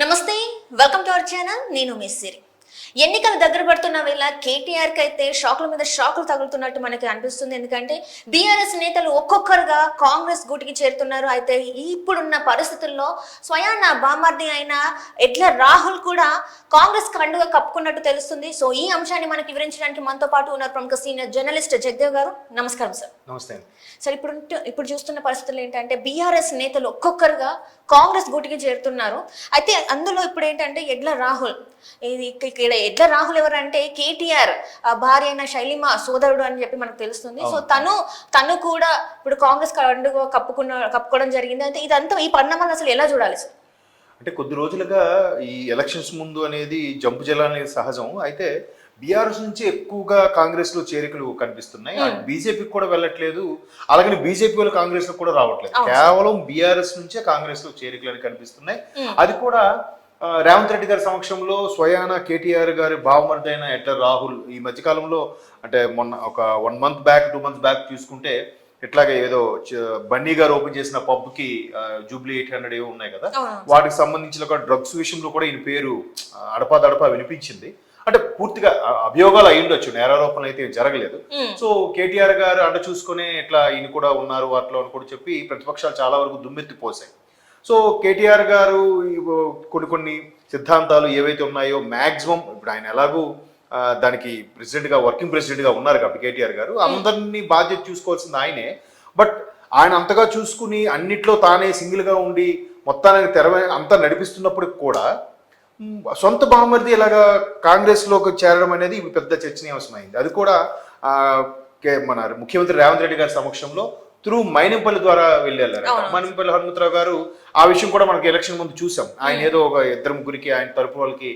నమస్తే, welcome to our channel. నేను miss సిరి. ఎన్నికలు దగ్గర పడుతున్న వేళ కేటీఆర్కి అయితే షాకుల మీద షాకులు తగులుతున్నట్టు మనకి అనిపిస్తుంది. ఎందుకంటే బీఆర్ఎస్ నేతలు ఒక్కొక్కరుగా కాంగ్రెస్ గూటికి చేరుతున్నారు. అయితే ఇప్పుడున్న పరిస్థితుల్లో స్వయాన బామర్ది అయిన ఎడ్ల రాహుల్ కూడా కాంగ్రెస్ కండుగా కప్పుకున్నట్టు తెలుస్తుంది. సో ఈ అంశాన్ని మనకి వివరించడానికి మనతో పాటు ఉన్నారు ప్రముఖ సీనియర్ జర్నలిస్ట్ జగదేవ్ గారు. నమస్కారం సార్. నమస్తే. సార్, ఇప్పుడు చూస్తున్న పరిస్థితులు ఏంటంటే బీఆర్ఎస్ నేతలు ఒక్కొక్కరుగా కాంగ్రెస్ గూటికి చేరుతున్నారు. అయితే అందులో ఇప్పుడు ఏంటంటే ఎడ్ల రాహుల్, ఇక్కడ ఎడ్ల రాహుల్ ఎవరంటే కేటీఆర్ భార్య అయిన శైలిమ సోదరుడు అని చెప్పి మనకు తెలుస్తుంది. సో తను కూడా ఇప్పుడు కాంగ్రెస్ కండుగా కప్పుకోవడం జరిగింది. అయితే ఇదంతా ఈ పరిణామాలు అసలు ఎలా చూడాలి సార్? అంటే కొద్ది రోజులుగా ఈ ఎలక్షన్స్ ముందు అనేది జంపు జలానికి సహజం. అయితే బీఆర్ఎస్ నుంచి ఎక్కువగా కాంగ్రెస్ లో చేరికలు కనిపిస్తున్నాయి. బీజేపీకి కూడా వెళ్ళట్లేదు, అలాగే బీజేపీ వాళ్ళు కాంగ్రెస్ లో కూడా రావట్లేదు. కేవలం బీఆర్ఎస్ నుంచే కాంగ్రెస్ లో చేరికలు అని కనిపిస్తున్నాయి. అది కూడా రేవంత్ రెడ్డి గారి సమక్షంలో స్వయాన కేటీఆర్ గారి బావమరిది అయిన ఎడ్ల రాహుల్ ఈ మధ్యకాలంలో అంటే మొన్న ఒక 1 month బ్యాక్ 2 months బ్యాక్ చూసుకుంటే ఇట్లాగే ఏదో బన్నీ గారు ఓపెన్ చేసిన పబ్ కి జూబ్లీ 800 ఏవో ఉన్నాయి కదా, వాటికి సంబంధించిన డ్రగ్స్ విషయంలో కూడా ఈయన పేరు అడపాదడపా వినిపించింది. అంటే పూర్తిగా అభియోగాలు అయి ఉండొచ్చు, నేరారోపణలు అయితే జరగలేదు. సో కేటీఆర్ గారు అండ చూసుకునే ఇట్లా ఈయన కూడా ఉన్నారు వాటిలో అని కూడా చెప్పి ప్రతిపక్షాలు చాలా వరకు దుమ్మెత్తిపోసాయి. సో కేటీఆర్ గారు కొన్ని సిద్ధాంతాలు ఏవైతే ఉన్నాయో మ్యాక్సిమం ఇప్పుడు ఆయన ఎలాగూ దానికి ప్రెసిడెంట్గా వర్కింగ్ ప్రెసిడెంట్గా ఉన్నారు కాబట్టి కేటీఆర్ గారు అందరినీ బాధ్యత చూసుకోవాల్సింది ఆయనే. బట్ ఆయన అంతగా చూసుకుని అన్నిట్లో తానే సింగిల్గా ఉండి మొత్తానికి అంతా నడిపిస్తున్నప్పటికి కూడా సొంత బామర్ది ఇలాగా కాంగ్రెస్లోకి చేరడం అనేది పెద్ద చర్చనీయాంశమైంది. అది కూడా మన ముఖ్యమంత్రి రేవంత్ రెడ్డి గారి సమక్షంలో త్రూ మైనంపల్లి ద్వారా వెళ్ళారు. మైనంపల్లి హనుమంతరావు గారు ఆ విషయం కూడా మనకి ఎలక్షన్ ముందు చూసాం. ఆయన ఏదో ఒక 2-3 ఆయన తరపు వాళ్ళకి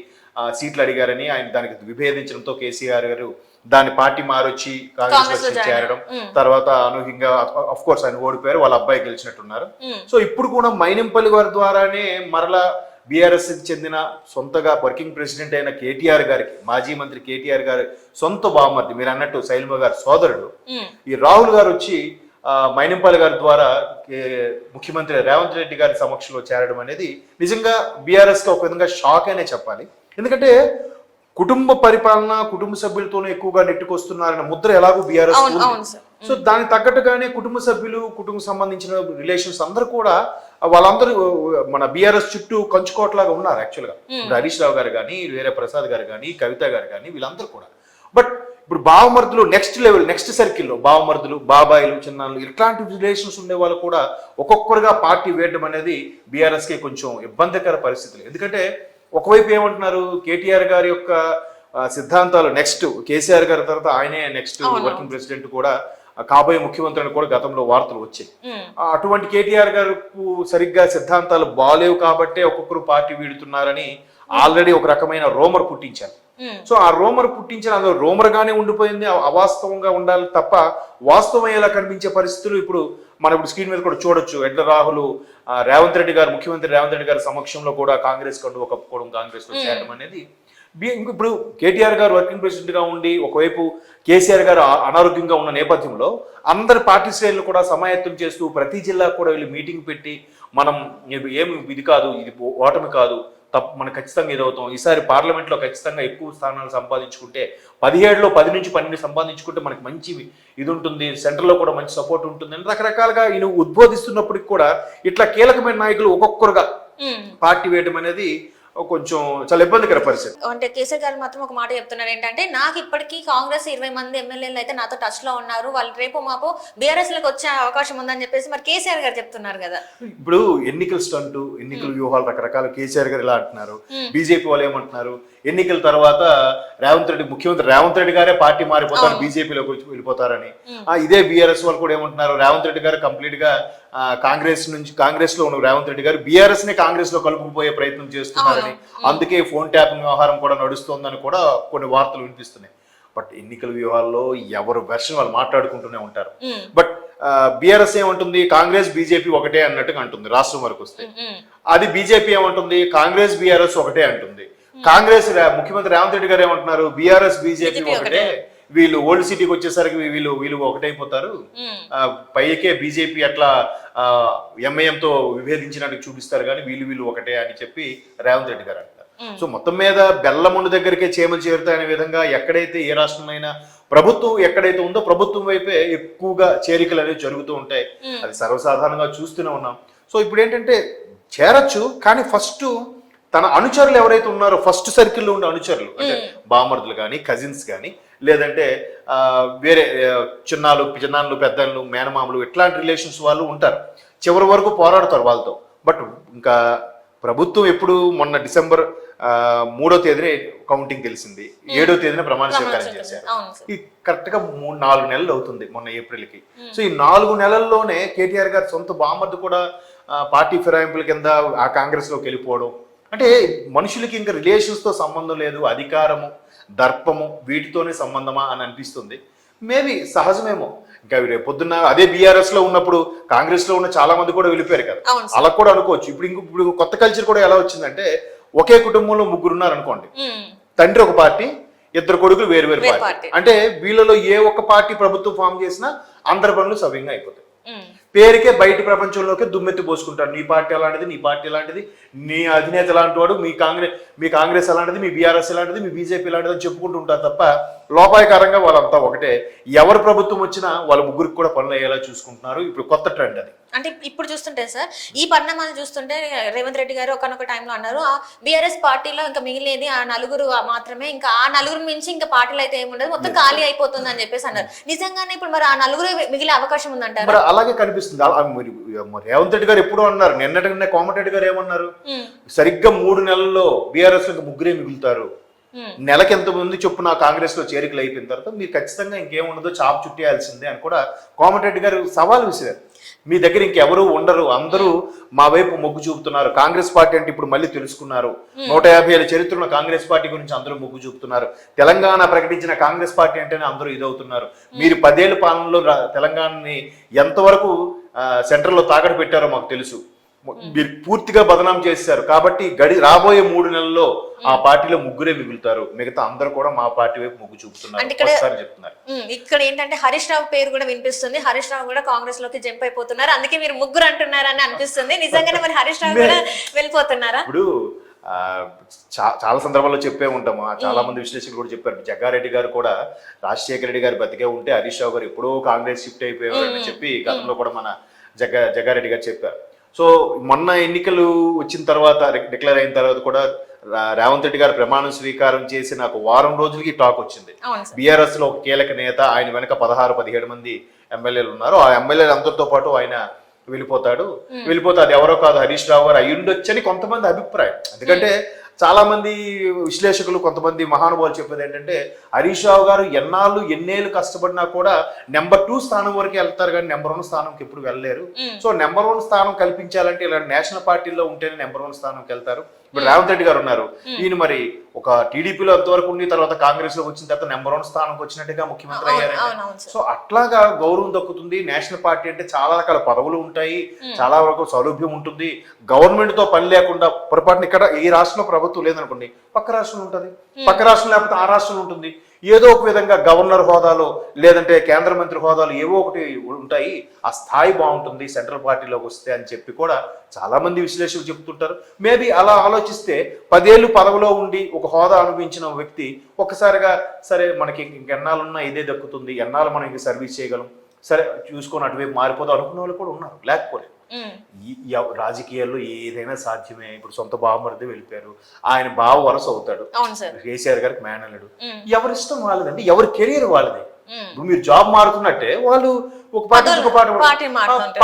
సీట్లు అడిగారని ఆయన దానికి విభేదించడంతో కేసీఆర్ గారు దాని పార్టీ మారొచ్చి కాంగ్రెస్ లో చేరడం, తర్వాత అనూహ్యంగా అఫ్ కోర్స్ ఆయన ఓడిపోయారు, వాళ్ళ అబ్బాయి గెలిచినట్టున్నారు. సో ఇప్పుడు కూడా మైనంపల్లి వారి ద్వారానే మరలా బీఆర్ఎస్ కి చెందిన సొంతగా వర్కింగ్ ప్రెసిడెంట్ అయిన కేటీఆర్ గారికి, మాజీ మంత్రి కేటీఆర్ గారి సొంత బావమర్ది మీరు అన్నట్టు శైలమ గారి సోదరుడు ఈ రాహుల్ గారు వచ్చి మైనంపల్లి గారి ద్వారా ముఖ్యమంత్రి రేవంత్ రెడ్డి గారి సమక్షంలో చేరడం అనేది నిజంగా బీఆర్ఎస్ కి ఒక విధంగా షాక్ అనే చెప్పాలి. ఎందుకంటే కుటుంబ పరిపాలన, కుటుంబ సభ్యులతోనే ఎక్కువగా నెట్టుకొస్తున్నారన్న ముద్ర ఎలాగో బీఆర్ఎస్ ఉంది. సో దానికి తగ్గట్టుగానే కుటుంబ సభ్యులు, కుటుంబం సంబంధించిన రిలేషన్స్ అందరూ కూడా వాళ్ళందరూ మన బీఆర్ఎస్ చుట్టూ కంచుకోట్లాగా ఉన్నారు. యాక్చువల్గా హరీష్ రావు గారు కానీ, వేరే ప్రసాద్ గారు కానీ, కవిత గారు కానీ వీళ్ళందరూ కూడా. బట్ ఇప్పుడు బావమర్దులు నెక్స్ట్ లెవెల్, నెక్స్ట్ సర్కిల్లో బావమర్దులు, బాబాయిలు, చిన్నాళ్ళు ఇట్లాంటి రిలేషన్స్ ఉండే వాళ్ళు కూడా ఒక్కొక్కరుగా పార్టీ వేయడం అనేది బీఆర్ఎస్ కి కొంచెం ఇబ్బందికర పరిస్థితులు. ఎందుకంటే ఒకవైపు ఏమంటున్నారు, కేటీఆర్ గారి యొక్క సిద్ధాంతాలు నెక్స్ట్ కేసీఆర్ గారి తర్వాత ఆయనే నెక్స్ట్ వర్కింగ్ ప్రెసిడెంట్ కూడా కాబోయే ముఖ్యమంత్రి అని కూడా గతంలో వార్తలు వచ్చాయి. అటువంటి కేటీఆర్ గారికి సరిగ్గా సిద్ధాంతాలు బాలేవు కాబట్టే ఒక్కొక్కరు పార్టీ వీడుతున్నారని ఆల్రెడీ ఒక రకమైన రోమర్ పుట్టించారు. సో ఆ రోమర్ పుట్టించిన అందులో రోమర్ గానే ఉండిపోయింది, అవాస్తవంగా ఉండాలి తప్ప వాస్తవమయ్యేలా కనిపించే పరిస్థితులు ఇప్పుడు మనం ఇప్పుడు స్క్రీన్ మీద కూడా చూడొచ్చు. ఎడ్ల రాహుల్ రేవంత్ రెడ్డి గారు, ముఖ్యమంత్రి రేవంత్ రెడ్డి గారి సమక్షంలో కూడా కాంగ్రెస్ కండువా కప్పుకోవడం, కాంగ్రెస్ లో చేరడం అనేది ఇప్పుడు కేటీఆర్ గారు వర్కింగ్ ప్రెసిడెంట్ గా ఉండి ఒకవైపు కేసీఆర్ గారు అనారోగ్యంగా ఉన్న నేపథ్యంలో అందరి పార్టీ శ్రేణులు కూడా సమాయత్తం చేస్తూ ప్రతి జిల్లా కూడా వీళ్ళు మీటింగ్ పెట్టి మనం ఏమి ఇది కాదు, ఇది ఓటమి కాదు, మనం ఖచ్చితంగా ఎదుగుతాం, ఈసారి పార్లమెంట్లో ఖచ్చితంగా ఎక్కువ స్థానాలు సంపాదించుకుంటే 17లో 10 నుంచి 12 సంపాదించుకుంటే మనకి మంచి ఇది ఉంటుంది, సెంట్రల్లో కూడా మంచి సపోర్ట్ ఉంటుంది అని రకరకాలుగా ఈయన ఉద్బోధిస్తున్నప్పటికి కూడా ఇట్లా కీలకమైన నాయకులు ఒక్కొక్కరుగా పార్టీ వేయడం అనేది కొంచెం చాలా ఇబ్బందికర పరిస్థితి. అంటే కేసీఆర్ గారు మాత్రం ఒక మాట చెప్తున్నారు ఏంటంటే, నాకు ఇప్పటికీ కాంగ్రెస్ 20 మంది ఎమ్మెల్యేలు అయితే నాతో టచ్ లో ఉన్నారు, వాళ్ళు రేపు మాపు బీఆర్ఎస్ లకు వచ్చే అవకాశం ఉందని చెప్పేసి మరి కేసీఆర్ గారు చెప్తున్నారు కదా. ఇప్పుడు ఎన్నికల స్టంట్, ఎన్నికల వ్యూహాలు రకరకాల కేసీఆర్ గారు ఇలా అంటున్నారు, బీజేపీ వాళ్ళు ఏమంటున్నారు, ఎన్నికల తర్వాత ముఖ్యమంత్రి రేవంత్ రెడ్డి గారే పార్టీ మారిపోతారు, బీజేపీలోకి వచ్చి వెళ్ళిపోతారని. ఇదే బీఆర్ఎస్ వాళ్ళు కూడా ఏమంటున్నారు, రేవంత్ రెడ్డి గారు కంప్లీట్ గా కాంగ్రెస్ లో ఉన్న రేవంత్ రెడ్డి గారు బీఆర్ఎస్ ని కాంగ్రెస్ లో కలుపుకుపోయే ప్రయత్నం చేస్తున్నారని, అందుకే ఫోన్ ట్యాపింగ్ వ్యవహారం కూడా నడుస్తోందని కూడా కొన్ని వార్తలు వినిపిస్తున్నాయి. బట్ ఎన్నికల వ్యూహాల్లో ఎవరు వెర్షన్ వాళ్ళు మాట్లాడుకుంటూనే ఉంటారు. బట్ బీఆర్ఎస్ ఏమంటుంది, కాంగ్రెస్ బీజేపీ ఒకటే అన్నట్టుగా అంటుంది రాష్ట్రం వరకు వస్తే. అది బీజేపీ ఏమంటుంది, కాంగ్రెస్ బీఆర్ఎస్ ఒకటే అంటుంది. కాంగ్రెస్ ముఖ్యమంత్రి రేవంత్ రెడ్డి గారు ఏమంటున్నారు, బీఆర్ఎస్ బీజేపీ ఒకటే, వీళ్ళు ఓల్డ్ సిటీకి వచ్చేసరికి వీళ్ళు ఒకటైపోతారు, పైకే బీజేపీ అట్లా ఎంఐఎంతో విభేదించినట్టు చూపిస్తారు కానీ వీళ్ళు ఒకటే అని చెప్పి రేవంత్ రెడ్డి గారు అంటారు. సో మొత్తం మీద బెల్లముండు దగ్గరికే చేమలు చేరుతాయనే విధంగా ఎక్కడైతే ఏ రాష్ట్రంలో ప్రభుత్వం ఎక్కడైతే ఉందో ప్రభుత్వం వైపే ఎక్కువగా చేరికలు అనేవి జరుగుతూ ఉంటాయి. అది సర్వసాధారణంగా చూస్తూనే ఉన్నాం. సో ఇప్పుడు ఏంటంటే చేరొచ్చు, కానీ ఫస్ట్ తన అనుచరులు ఎవరైతే ఉన్నారో ఫస్ట్ సర్కిల్లో ఉండే అనుచరులు అంటే బామర్దులు కానీ కజిన్స్ కానీ లేదంటే వేరే చిన్నాళ్ళు పెద్దలు మేనమామలు ఇట్లాంటి రిలేషన్స్ వాళ్ళు ఉంటారు, చివరి వరకు పోరాడతారు వాళ్ళతో. బట్ ఇంకా ప్రభుత్వం ఎప్పుడు మొన్న డిసెంబర్ 3వ తేదీన కౌంటింగ్ తెలిసింది, 7వ తేదీన ప్రమాణ స్వీకారం చేశారు. ఈ కరెక్ట్ గా 4 నెలలు అవుతుంది మొన్న ఏప్రిల్కి. సో ఈ 4 నెలల్లోనే కేటీఆర్ గారి సొంత బామర్ది కూడా పార్టీ ఫిరాయింపుల కింద ఆ కాంగ్రెస్ లోకి వెళ్ళిపోవడం అంటే మనుషులకి ఇంకా రిలేషన్స్ తో సంబంధం లేదు, అధికారము దర్పము వీటితోనే సంబంధమా అని అనిపిస్తుంది. మేబీ సహజమేమో. ఇంకా రేపు పొద్దున్న అదే బీఆర్ఎస్ లో ఉన్నప్పుడు కాంగ్రెస్ లో ఉన్న చాలా మంది కూడా వెళ్ళిపోయారు కదా, అలా కూడా అనుకోవచ్చు. ఇప్పుడు కొత్త కల్చర్ కూడా ఎలా వచ్చిందంటే ఒకే కుటుంబంలో 3 ఉన్నారు అనుకోండి, తండ్రి ఒక పార్టీ, 2 కొడుకులు వేరు పార్టీ. అంటే వీళ్ళలో ఏ ఒక్క పార్టీ ప్రభుత్వం ఫామ్ చేసినా అందరి పనులు సవ్యంగా అయిపోతాయి. పేరుకే బయట ప్రపంచంలోకి దుమ్మెత్తి పోసుకుంటారు, నీ పార్టీ అలాంటిది, నీ పార్టీ ఎలాంటిది, నీ అధినేత ఎలాంటి వాడు, మీ కాంగ్రెస్ ఎలాంటిది, మీ బీఆర్ఎస్ ఎలాంటిది, మీ బీజేపీ ఎలాంటిది అని చెప్పుకుంటూ ఉంటారు తప్ప లోపాయకారంగా వాళ్ళంతా ఒకటే. ఎవరు ప్రభుత్వం వచ్చినా వాళ్ళ ముగ్గురికి కూడా పనులు అయ్యేలా చూసుకుంటున్నారు. ఇప్పుడు కొత్త ట్రెండ్ అది. అంటే ఇప్పుడు చూస్తుంటే సార్ ఈ పరిణామాలు చూస్తుంటే రేవంత్ రెడ్డి గారు ఒకనొక టైంలో అన్నారు ఆ బీఆర్ఎస్ పార్టీలో ఇంకా మిగిలేది ఆ 4 మాత్రమే, ఇంకా ఆ 4 మించి ఇంకా పార్టీలు అయితే ఏముండదు, మొత్తం ఖాళీ అయిపోతుంది అని చెప్పేసి అన్నారు. నిజంగానే ఇప్పుడు మరి ఆ 4 మిగిలే అవకాశం ఉందంటారు? మరి అలాగే కనిపిస్తుంది. రేవంత్ రెడ్డి గారు ఎప్పుడూ అన్నారు, నిన్న కోమటిరెడ్డి గారు ఏమన్నారు, సరిగ్గా 3 నెలల్లో బీఆర్ఎస్ లో 3 మిగులుతారు, నెలకి ఎంతమంది చొప్పున కాంగ్రెస్ లో చేరికలు అయిపోయిన తర్వాత మీరు ఖచ్చితంగా ఇంకేముండదో చాప్ చుట్టేయాల్సిందే అని కూడా కోమటిరెడ్డి గారు సవాల్ విసిరారు. మీ దగ్గర ఇంకెవరు ఉండరు, అందరూ మా వైపు మొగ్గు చూపుతున్నారు, కాంగ్రెస్ పార్టీ అంటే ఇప్పుడు మళ్ళీ తెలుసుకున్నారు, 150 ఏళ్ళ చరిత్రలో కాంగ్రెస్ పార్టీ గురించి అందరూ మొగ్గు చూపుతున్నారు, తెలంగాణ ప్రకటించిన కాంగ్రెస్ పార్టీ అంటేనే అందరూ ఇదవుతున్నారు, మీరు 10 ఏళ్ల పాలనలో తెలంగాణని ఎంతవరకు సెంట్రల్లో తాకట్టు పెట్టారో మాకు తెలుసు, మీరు పూర్తిగా బదనాం చేశారు, కాబట్టి రాబోయే 3 నెలల్లో ఆ పార్టీలో 3 మిగులుతారు, మిగతా అందరూ కూడా మా పార్టీ వైపు మొగ్గు చూపుతున్నారు చెప్తున్నారు. ఇక్కడ ఏంటంటే హరీష్ రావు పేరు కూడా వినిపిస్తుంది, హరీష్ రావు కూడా కాంగ్రెస్ లోకి జంప్ అయిపోతున్నారు, అందుకే మీరు 3 అంటున్నారని అనిపిస్తుంది. నిజంగానే మరి హరీష్ రావు కూడా వెళ్ళిపోతున్నారా? ఇప్పుడు చాలా సందర్భాల్లో చెప్పే ఉంటాము, చాలా మంది విశ్లేషకులు కూడా చెప్పారు, జగ్గారెడ్డి గారు కూడా రాజశేఖర రెడ్డి గారు బతికే ఉంటే హరీష్ రావు గారు ఎప్పుడో కాంగ్రెస్ షిఫ్ట్ అయిపోయారు అని చెప్పి గతంలో కూడా మన జగ్గారెడ్డి గారు చెప్పారు. సో మొన్న ఎన్నికలు వచ్చిన తర్వాత డిక్లేర్ అయిన తర్వాత కూడా రేవంత్ రెడ్డి గారు ప్రమాణ స్వీకారం చేసిన ఒక వారం రోజులకి టాక్ వచ్చింది, బీఆర్ఎస్ లో ఒక కీలక నేత, ఆయన వెనక 16-17 మంది ఎమ్మెల్యేలు ఉన్నారు, ఆ ఎమ్మెల్యేలు అందరితో పాటు ఆయన వెళ్ళిపోతే అది ఎవరో కాదు హరీష్ రావు గారు అయ్యుండొచ్చని కొంతమంది అభిప్రాయం. ఎందుకంటే చాలా మంది విశ్లేషకులు కొంతమంది మహానుభావులు చెప్పేది ఏంటంటే హరీష్ రావు గారు ఎన్నేళ్ళు కష్టపడినా కూడా నెంబర్ 2 స్థానం వరకు వెళ్తారు కానీ నెంబర్ 1 స్థానంకి ఎప్పుడు వెళ్ళలేరు. సో నెంబర్ 1 స్థానం కల్పించాలంటే ఇలా నేషనల్ పార్టీలో ఉంటేనే నెంబర్ 1 స్థానంకి వెళ్తారు. ఇప్పుడు రేవంత్ రెడ్డి గారు ఉన్నారు, ఈయన మరి ఒక టీడీపీలో అంతవరకు ఉండి తర్వాత కాంగ్రెస్ లో వచ్చిన తర్వాత నెంబర్ 1 స్థానంకి వచ్చినట్టుగా ముఖ్యమంత్రి అయ్యారు. సో అట్లాగా గౌరవం దక్కుతుంది. నేషనల్ పార్టీ అంటే చాలా రకాల పదవులు ఉంటాయి, చాలా వరకు సౌలభ్యం ఉంటుంది, గవర్నమెంట్ తో పని లేకుండా పొరపాటున ఇక్కడ ఈ రాష్ట్రంలో ప్రభుత్వం లేదనుకోండి పక్క రాష్ట్రంలో ఉంటుంది, పక్క రాష్ట్రం లేకపోతే ఆ రాష్ట్రంలో ఉంటుంది, ఏదో ఒక విధంగా గవర్నర్ హోదాలో లేదంటే కేంద్ర మంత్రి హోదాలో ఏవో ఒకటి ఉంటాయి, ఆ స్థాయి బాగుంటుంది సెంట్రల్ పార్టీలోకి వస్తే అని చెప్పి కూడా చాలా మంది విశ్లేషకులు చెప్తుంటారు. మేబీ అలా ఆలోచిస్తే 10 ఏళ్ళు పదవిలో ఉండి ఒక హోదా అనుభవించిన వ్యక్తి ఒక్కసారిగా సరే మనకి ఇంకెన్నాళ్ళున్నా ఇదే దక్కుతుంది, ఎన్నాళ్ళు మనం ఇంక సర్వీస్ చేయగలం, సరే చూసుకొని అటువైపు మారిపోదాం అనుకున్న వాళ్ళు కూడా ఉన్నారు, లేకపోలేదు. రాజకీయాల్లో ఏదైనా సాధ్యమే. ఇప్పుడు సొంత బావమరిది వెళ్ళిపోయారు, ఆయన బావ వరస అవుతాడు, కేసీఆర్ గారికి మేనల్లుడు, ఎవరి ఇష్టం వాళ్ళదండి, ఎవరి కెరీర్ వాళ్ళది. ఇప్పుడు మీరు జాబ్ మారుతున్నట్టే వాళ్ళు ఒక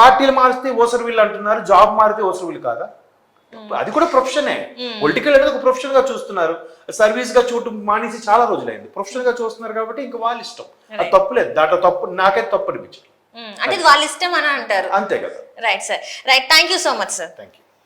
పార్టీలు మారిస్తే ఓసరు వీళ్ళు అంటున్నారు, జాబ్ మారితే ఓసరు వీళ్ళు కాదా? అది కూడా ప్రొఫెషనే. పొలిటికల్ అనేది ఒక ప్రొఫెషన్ గా చూస్తున్నారు, సర్వీస్ గా చూడటం మానేసి చాలా రోజులైంది, ప్రొఫెషన్ గా చూస్తున్నారు కాబట్టి ఇంకా వాళ్ళ ఇష్టం, అది తప్పులేదు, దాంట్లో తప్పు నాకైతే తప్పు అనిపించింది. అంటే వాళ్ళ ఇష్టం అని అంటారు, అంతే కదా. Right sir, right, thank you so much sir. Thank you.